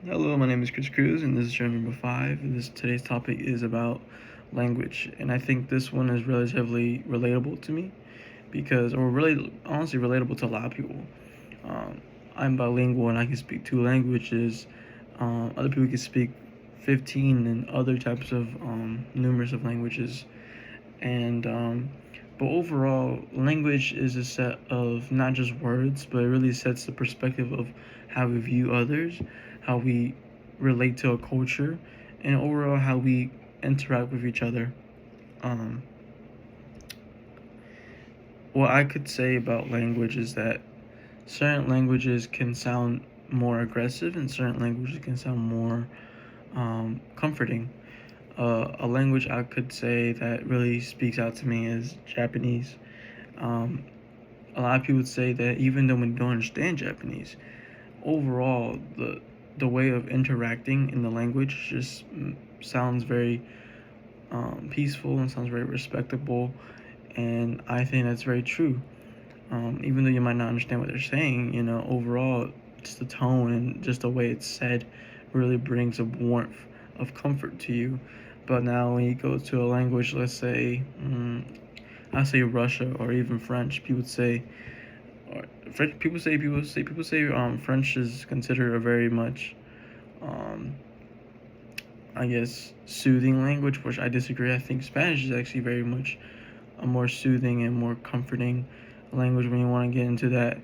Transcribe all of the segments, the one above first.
Hello, my name is Chris Cruz, and this is show number 5. Today's topic is about language, and I think this one is relatively relatable to me or really honestly relatable to a lot of people. Um, I'm bilingual and I can speak 2 languages. Other people can speak 15 and other types of numerous of languages, and but overall, language is a set of not just words, but it really sets the perspective of how we view others, how we relate to a culture, and overall how we interact with each other. Um, what I could say about language is that certain languages can sound more aggressive, and certain languages can sound more comforting. A language I could say that really speaks out to me is Japanese. Um, a lot of people would say that even though we don't understand Japanese, overall the way of interacting in the language just sounds very peaceful and sounds very respectable, and I think that's very true. Even though you might not understand what they're saying, overall, just the tone and just the way it's said really brings a warmth of comfort to you. But now when you go to a language, let's say, I say Russia or even French, people say French is considered a very much, um, I guess, soothing language, which I disagree. I think Spanish is actually very much a more soothing and more comforting language when you want to get into that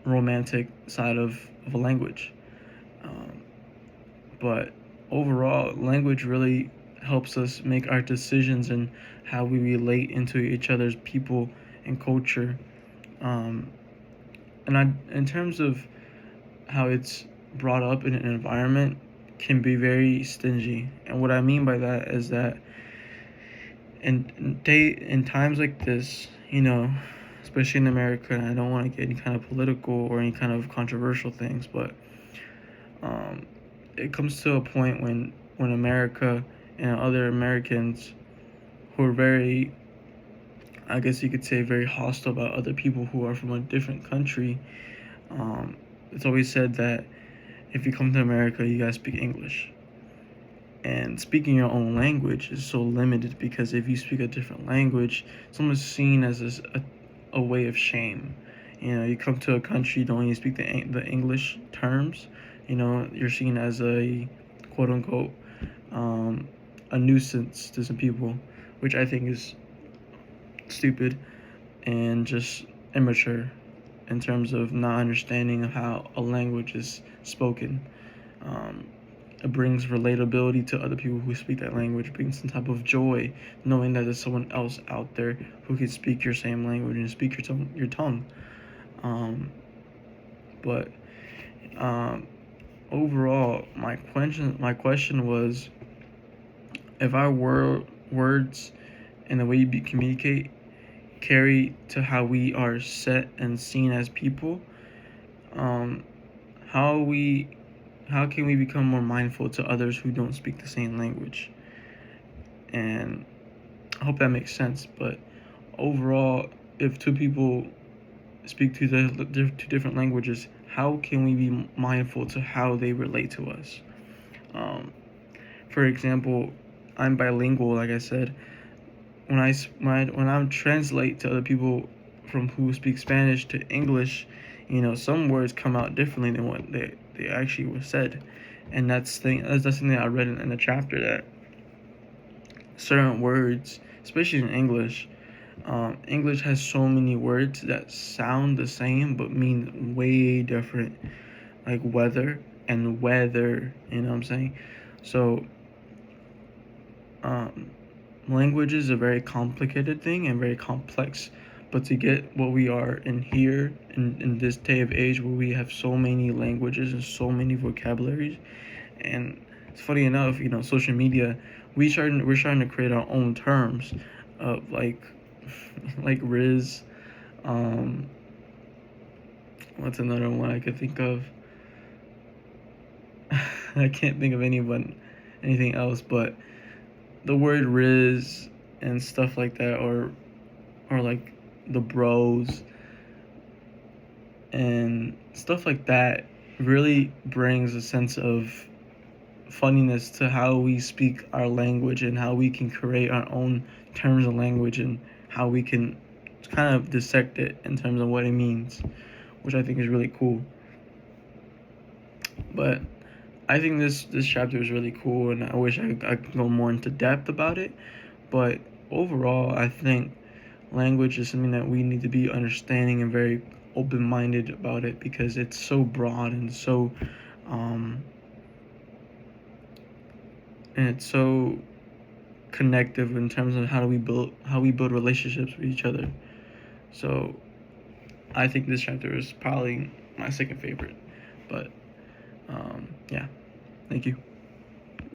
romantic side of a language. Um, but overall, language really helps us make our decisions and how we relate into each other's people and culture. Um, in terms of how it's brought up in an environment, can be very stingy. And what I mean by that is that in times like this, especially in America, and I don't want to get any kind of political or any kind of controversial things, but um, it comes to a point when America and other Americans who are very, I guess you could say, very hostile about other people who are from a different country. It's always said that if you come to America, you gotta speak English. And speaking your own language is so limited because if you speak a different language, it's almost seen as a way of shame. You come to a country, you don't even speak the English terms. You're seen as a quote unquote a nuisance to some people, which I think is stupid and just immature in terms of not understanding how a language is spoken. Um, it brings relatability to other people who speak that language, it brings some type of joy knowing that there's someone else out there who can speak your same language and speak your tongue. Um, but overall, my question was, if our words and the way you communicate carry to how we are set and seen as people, um, how how can we become more mindful to others who don't speak the same language? And I hope that makes sense. But overall, if two people speak two different languages, how can we be mindful to how they relate to us? Um, for example, I'm bilingual, like I said. When I translate to other people from who speak Spanish to English, some words come out differently than what they actually were said, and that's something that I read in the chapter, that certain words, especially in English, English has so many words that sound the same but mean way different, like weather and weather. You know what I'm saying? So, um, language is a very complicated thing and very complex, but to get what we are in here in this day of age where we have so many languages and so many vocabularies, and it's funny enough, social media, we're starting to create our own terms of like Riz. um what's another one I could think of? I can't think of anything else, but the word Riz and stuff like that, or like the bros and stuff like that, really brings a sense of funniness to how we speak our language and how we can create our own terms of language and how we can kind of dissect it in terms of what it means, which I think is really cool. But I think this chapter is really cool, and I wish I could go more into depth about it. But overall, I think language is something that we need to be understanding and very open-minded about it, because it's so broad um, and it's so connective in terms of how we build relationships with each other. So I think this chapter is probably my second favorite. But yeah, thank you.